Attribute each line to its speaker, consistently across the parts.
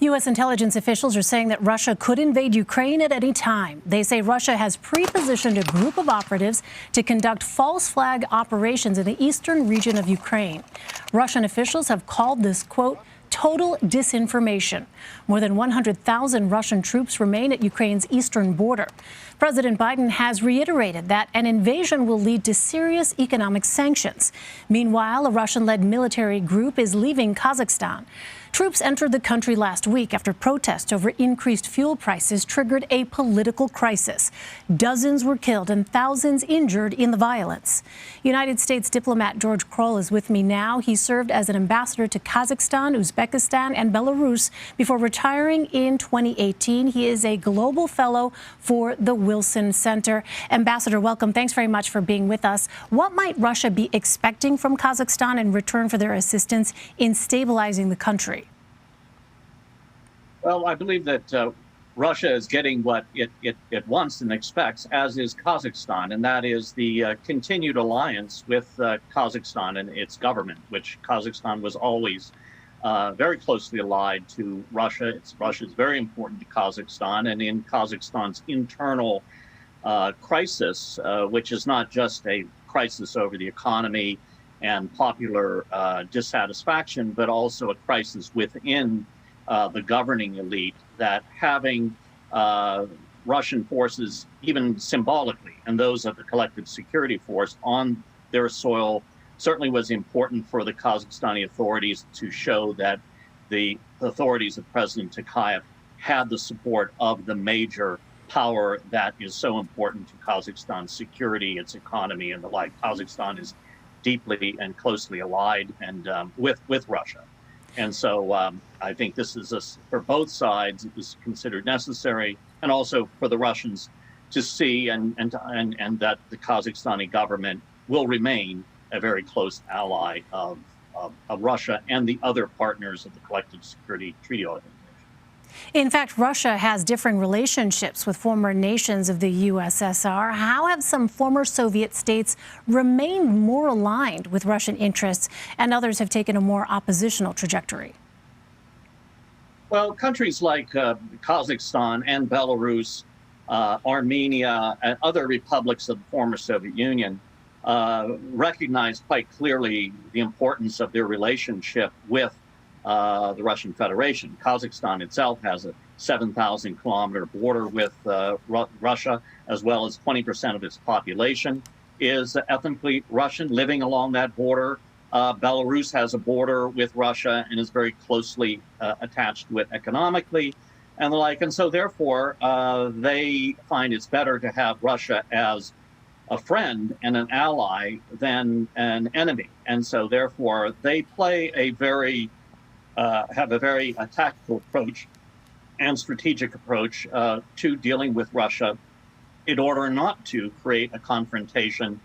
Speaker 1: U.S. intelligence officials are saying that Russia could invade Ukraine at any time. They say Russia has pre-positioned a group of operatives to conduct false flag operations in the eastern region of Ukraine. Russian officials have called this, quote, total disinformation. More than 100,000 Russian troops remain at Ukraine's eastern border. President Biden has reiterated that an invasion will lead to serious economic sanctions. Meanwhile, a Russian-led military group is leaving Kazakhstan. Troops entered the country last week after protests over increased fuel prices triggered a political crisis. Dozens were killed and thousands injured in the violence. United States diplomat George Krol is with me now. He served as an ambassador to Kazakhstan, Uzbekistan, and Belarus before retiring in 2018. He is a global fellow for the Wilson Center. Ambassador, welcome. Thanks very much for being with us. What might Russia be expecting from Kazakhstan in return for their assistance in stabilizing the country?
Speaker 2: Well, I believe that Russia is getting what it wants and expects, as is Kazakhstan, and that is the continued alliance with Kazakhstan and its government, which Kazakhstan was always very closely allied to Russia. Russia is very important to Kazakhstan, and in Kazakhstan's internal crisis, which is not just a crisis over the economy and popular dissatisfaction, but also a crisis within the governing elite, that having Russian forces, even symbolically, and those of the collective security force on their soil certainly was important for the Kazakhstani authorities to show that the authorities of President Tokayev had the support of the major power that is so important to Kazakhstan's security, its economy, and the like. Kazakhstan is deeply and closely allied and with Russia. And so I think this is, for both sides, it was considered necessary, and also for the Russians to see and that the Kazakhstani government will remain a very close ally of Russia and the other partners of the Collective Security Treaty Organization.
Speaker 1: In fact, Russia has differing relationships with former nations of the USSR. How have some former Soviet states remained more aligned with Russian interests, and others have taken a more oppositional trajectory?
Speaker 2: Well, countries like Kazakhstan and Belarus, Armenia, and other republics of the former Soviet Union recognize quite clearly the importance of their relationship with the Russian Federation. Kazakhstan itself has a 7,000-kilometer border with Russia, as well as 20% of its population is ethnically Russian living along that border. Belarus has a border with Russia and is very closely attached to it economically and the like. And so therefore, they find it's better to have Russia as a friend and an ally than an enemy. And so therefore, they play have a very tactical approach and strategic approach to dealing with Russia in order not to create a confrontation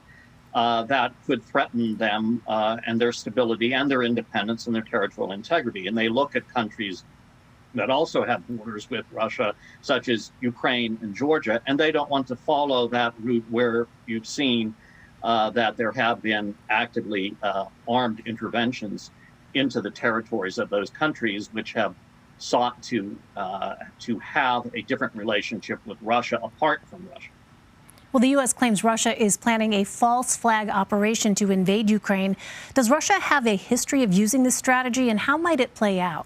Speaker 2: that could threaten them and their stability and their independence and their territorial integrity. And they look at countries that also have borders with Russia, such as Ukraine and Georgia, and they don't want to follow that route where you've seen that there have been actively armed interventions into the territories of those countries, which have sought to have a different relationship with Russia apart from Russia.
Speaker 1: Well, the U.S. claims Russia is planning a false flag operation to invade Ukraine. Does Russia have a history of using this strategy, and how might it play out?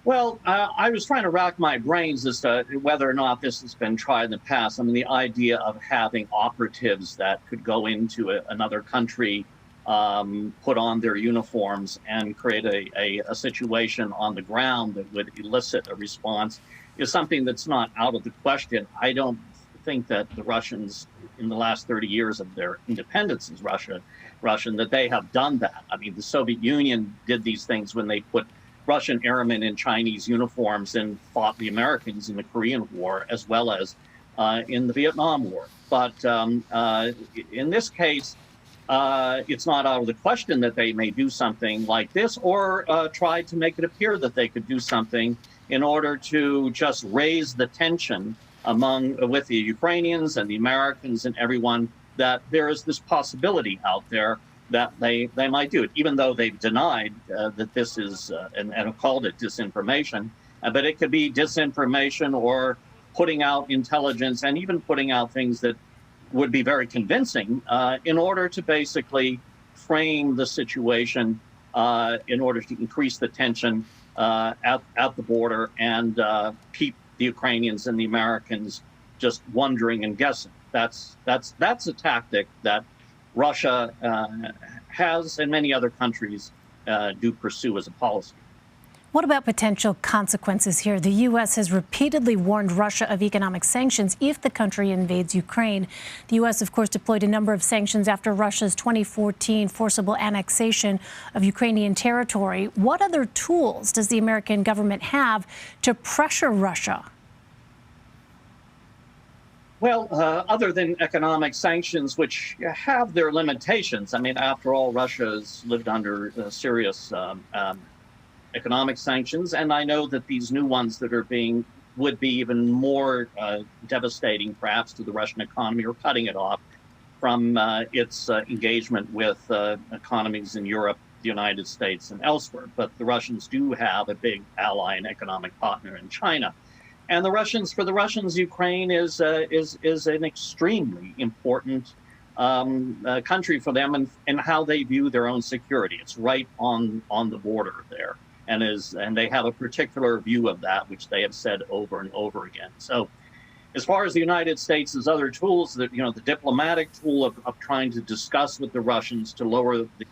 Speaker 2: Well, I was trying to rack my brains as to whether or not this has been tried in the past. I mean, the idea of having operatives that could go into another country, put on their uniforms and create a situation on the ground that would elicit a response is something that's not out of the question. I don't think that the Russians, in the last 30 years of their independence as Russian, that they have done that. I mean, the Soviet Union did these things when they put Russian airmen in Chinese uniforms and fought the Americans in the Korean War, as well as in the Vietnam War. But in this case, it's not out of the question that they may do something like this, or try to make it appear that they could do something in order to just raise the tension with the Ukrainians and the Americans and everyone, that there is this possibility out there that they might do it, even though they've denied that this is and have called it disinformation. But it could be disinformation or putting out intelligence and even putting out things that would be very convincing in order to basically frame the situation in order to increase the tension at the border and keep the Ukrainians and the Americans just wondering and guessing. That's a tactic that Russia has and many other countries do pursue as a policy.
Speaker 1: What about potential consequences here? The U.S. has repeatedly warned Russia of economic sanctions if the country invades Ukraine. The U.S., of course, deployed a number of sanctions after Russia's 2014 forcible annexation of Ukrainian territory. What other tools does the American government have to pressure Russia?
Speaker 2: Well, other than economic sanctions, which have their limitations. I mean, after all, Russia has lived under serious economic sanctions, and I know that these new ones that are would be even more devastating, perhaps, to the Russian economy, or cutting it off from its engagement with economies in Europe, the United States, and elsewhere. But the Russians do have a big ally and economic partner in China. And for the Russians, Ukraine is an extremely important country for them and how they view their own security. It's right on the border there, and they have a particular view of that, which they have said over and over again. So, as far as the United States' other tools, the diplomatic tool of trying to discuss with the Russians to lower the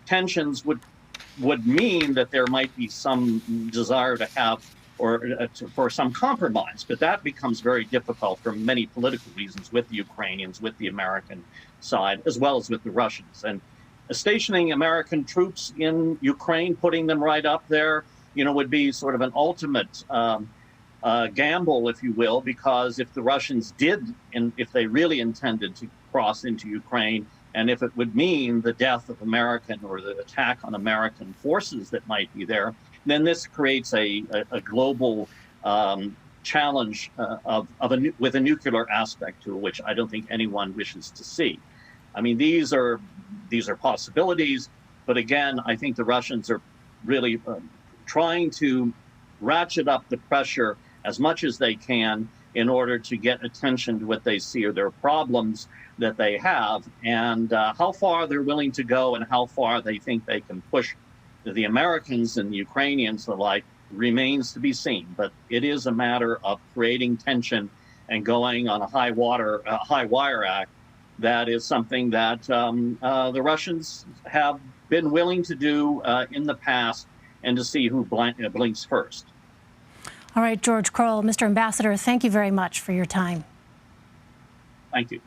Speaker 2: tensions would mean that there might be some desire to have for some compromise, but that becomes very difficult for many political reasons with the Ukrainians, with the American side, as well as with the Russians. And stationing American troops in Ukraine, putting them right up there, would be sort of an ultimate gamble, if you will, because if the Russians did, and if they really intended to cross into Ukraine, and if it would mean the death of American or the attack on American forces that might be there, then this creates a global challenge with a nuclear aspect to it, which I don't think anyone wishes to see. I mean, these are possibilities, but again, I think the Russians are really trying to ratchet up the pressure as much as they can in order to get attention to what they see are their problems that they have, and how far they're willing to go and how far they think they can push the Americans and the Ukrainians alike remains to be seen. But it is a matter of creating tension and going on a high wire act. That is something that the Russians have been willing to do in the past, and to see who blinks first.
Speaker 1: All right, George Krol, Mr. Ambassador, thank you very much for your time.
Speaker 2: Thank you.